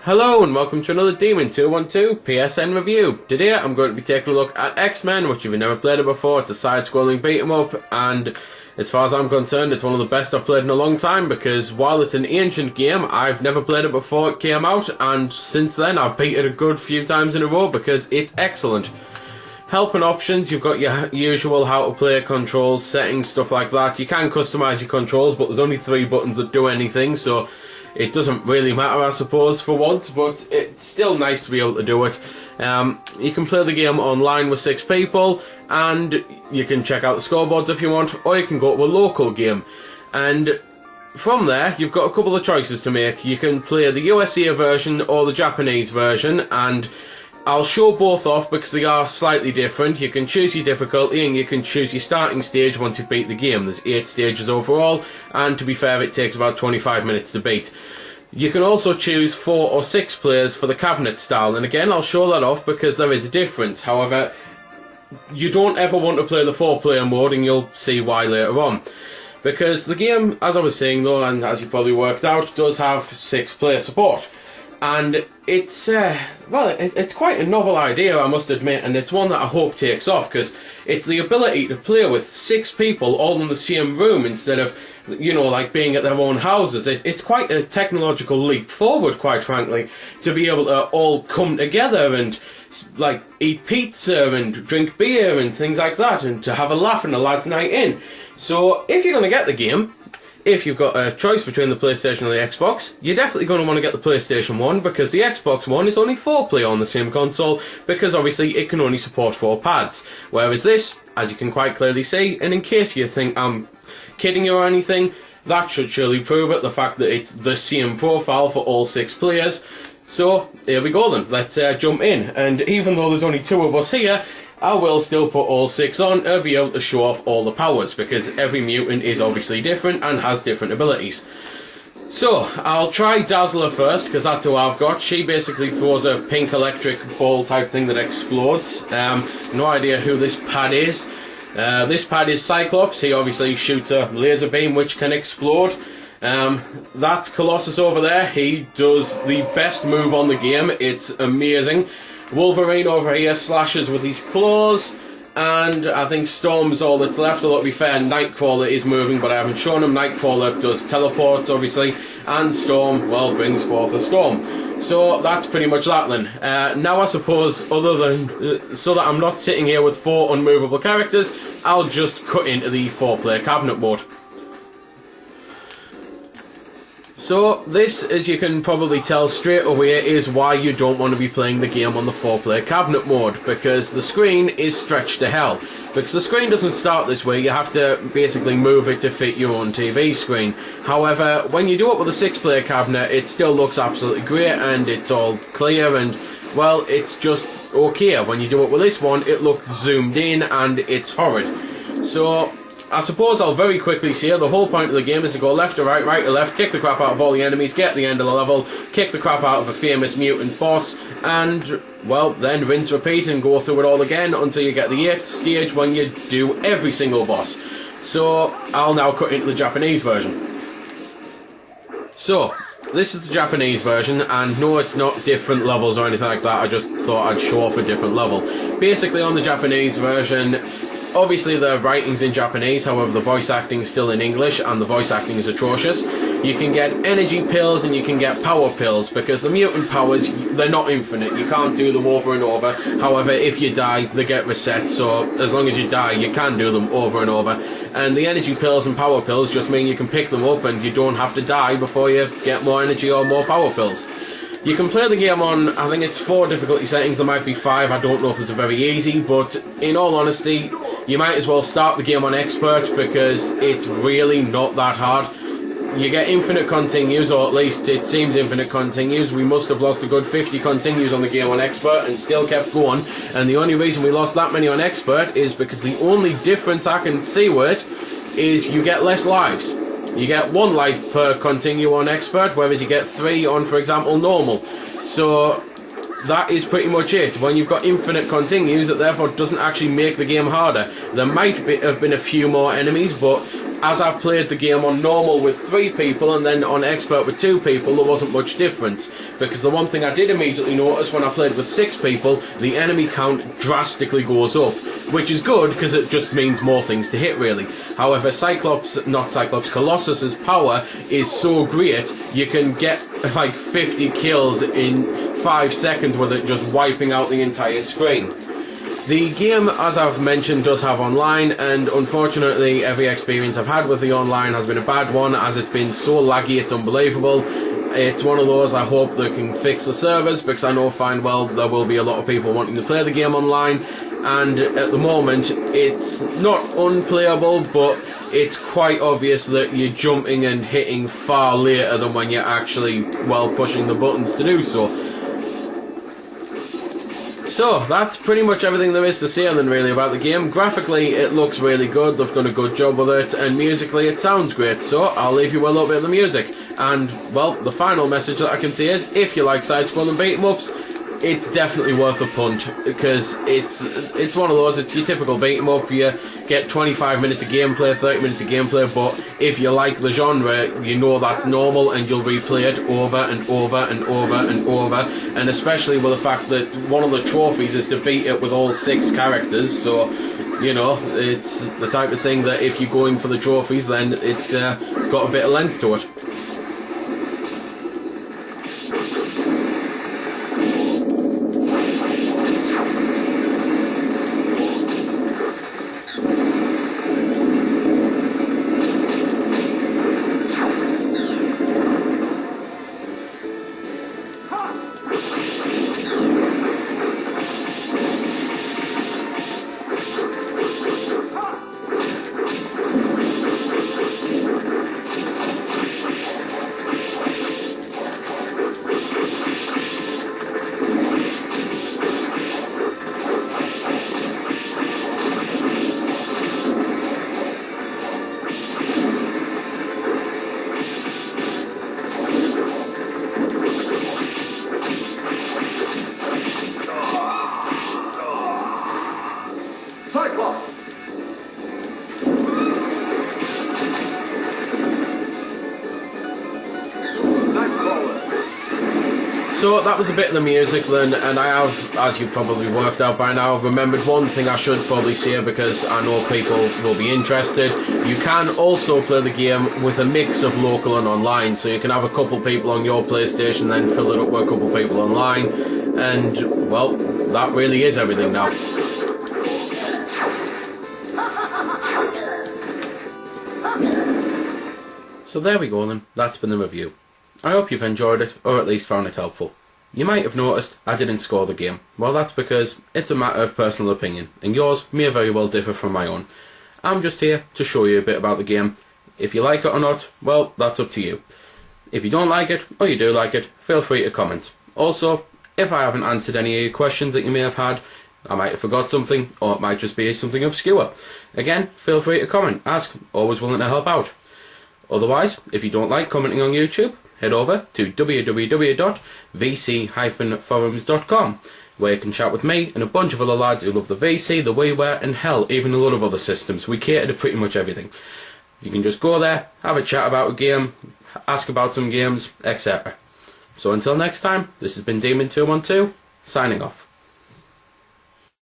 Hello and welcome to another Demon 212 PSN review. Today I'm going to be taking a look at X-Men, which if you've never played it before, it's a side-scrolling beat-em-up, and as far as I'm concerned, it's one of the best I've played in a long time, because while it's an ancient game, I've never played it before it came out, and since then I've beat it a good few times in a row because it's excellent. Help and options, you've got your usual how to play controls, settings, stuff like that. You can customise your controls, but there's only 3 buttons that do anything, so it doesn't really matter, I suppose, for once, but it's still nice to be able to do it. You can play the game online with 6 people, and you can check out the scoreboards if you want, or you can go to a local game. And from there, you've got a couple of choices to make. You can play the USA version or the Japanese version, and I'll show both off because they are slightly different. You can choose your difficulty and you can choose your starting stage once you've beat the game. There's 8 stages overall, and to be fair, it takes about 25 minutes to beat. You can also choose 4 or 6 players for the cabinet style, and again I'll show that off because there is a difference. However, you don't ever want to play the 4-player mode, and you'll see why later on. Because the game, as I was saying though, and as you probably worked out, does have 6-player support. And it's, it's quite a novel idea, I must admit, and it's one that I hope takes off, because it's the ability to play with 6 people all in the same room instead of, you know, like being at their own houses. It's quite a technological leap forward, quite frankly, to be able to all come together and, like, eat pizza and drink beer and things like that, and to have a laugh and a lad's night in. So, if you're going to get the game, if you've got a choice between the PlayStation and the Xbox, you're definitely going to want to get the PlayStation 1, because the Xbox One is only 4-player on the same console, because obviously it can only support 4 pads. Whereas this, as you can quite clearly see, and in case you think I'm kidding you or anything, that should surely prove it, the fact that it's the same profile for all 6 players. So, here we go then, let's jump in. And even though there's only 2 of us here, I will still put all 6 on to be able to show off all the powers, because every mutant is obviously different and has different abilities. So, I'll try Dazzler first, because that's who I've got. She basically throws a pink electric ball type thing that explodes. No idea who this pad is. This pad is Cyclops. He obviously shoots a laser beam which can explode. That's Colossus over there. He does the best move on the game. It's amazing. Wolverine over here slashes with his claws, and I think Storm's all that's left, although to be fair, Nightcrawler is moving, but I haven't shown him. Nightcrawler does teleports, obviously, and Storm, well, brings forth a storm. So that's pretty much that then. Now I suppose, other than, so that I'm not sitting here with 4 unmovable characters, I'll just cut into the 4-player cabinet mode. So, this, as you can probably tell straight away, is why you don't want to be playing the game on the 4-player cabinet mode, because the screen is stretched to hell. Because the screen doesn't start this way, you have to basically move it to fit your own TV screen. However, when you do it with a 6-player cabinet, it still looks absolutely great, and it's all clear, and, well, it's just okay. When you do it with this one, it looks zoomed in, and it's horrid. So, I suppose I'll very quickly say the whole point of the game is to go left to right, right to left, kick the crap out of all the enemies, get to the end of the level, kick the crap out of a famous mutant boss, and, well, then rinse, repeat, and go through it all again until you get the 8th stage when you do every single boss. So, I'll now cut into the Japanese version. So, this is the Japanese version, and no, it's not different levels or anything like that, I just thought I'd show off a different level. Basically, on the Japanese version, obviously the writing's in Japanese, however the voice acting is still in English, and the voice acting is atrocious. You can get energy pills and you can get power pills, because the mutant powers, they're not infinite, you can't do them over and over. However, if you die, they get reset, so as long as you die, you can do them over and over. And the energy pills and power pills just mean you can pick them up and you don't have to die before you get more energy or more power pills. You can play the game on, I think it's 4 difficulty settings, there might be 5, I don't know if it's a very easy, but in all honesty, you might as well start the game on expert, because it's really not that hard. You get infinite continues, or at least it seems infinite continues. We must have lost a good 50 continues on the game on expert and still kept going, and the only reason we lost that many on expert is because the only difference I can see with it is you get less lives. You get 1 life per continue on expert, whereas you get 3 on, for example, normal. So that is pretty much it. When you've got infinite continues, it therefore doesn't actually make the game harder. There might have been a few more enemies, but as I've played the game on normal with 3 people and then on expert with 2 people, there wasn't much difference. Because the one thing I did immediately notice when I played with 6 people, the enemy count drastically goes up. Which is good, because it just means more things to hit, really. However, Colossus's power is so great, you can get like 50 kills in 5 seconds with it just wiping out the entire screen. The game, as I've mentioned, does have online, and unfortunately every experience I've had with the online has been a bad one, as it's been so laggy it's unbelievable. It's one of those I hope they can fix the servers, because I know fine well there will be a lot of people wanting to play the game online, and at the moment it's not unplayable, but it's quite obvious that you're jumping and hitting far later than when you're actually, well, pushing the buttons to do so. So, that's pretty much everything there is to say then really about the game. Graphically, it looks really good, they've done a good job with it, and musically it sounds great, so I'll leave you with a little bit of the music. And, well, the final message that I can say is, if you like side-scrolling beat-em-ups, it's definitely worth a punt, because it's one of those, it's your typical beat-em-up, you get 25 minutes of gameplay, 30 minutes of gameplay, but if you like the genre, you know that's normal, and you'll replay it over and over and over and over, and especially with the fact that one of the trophies is to beat it with all 6 characters, so, you know, it's the type of thing that if you're going for the trophies, then it's got a bit of length to it. So that was a bit of the music then, and I have, as you've probably worked out by now, remembered one thing I should probably say, because I know people will be interested. You can also play the game with a mix of local and online, so you can have a couple people on your PlayStation, then fill it up with a couple people online, and, well, that really is everything now. So there we go then, that's been the review. I hope you've enjoyed it, or at least found it helpful. You might have noticed I didn't score the game. Well, that's because it's a matter of personal opinion, and yours may very well differ from my own. I'm just here to show you a bit about the game. If you like it or not, well, that's up to you. If you don't like it, or you do like it, feel free to comment. Also, if I haven't answered any of your questions that you may have had, I might have forgot something, or it might just be something obscure. Again, feel free to comment, ask, always willing to help out. Otherwise, if you don't like commenting on YouTube, head over to www.vc-forums.com, where you can chat with me and a bunch of other lads who love the VC, the WiiWare, and hell, even a lot of other systems. We cater to pretty much everything. You can just go there, have a chat about a game, ask about some games, etc. So until next time, this has been Demon212, signing off.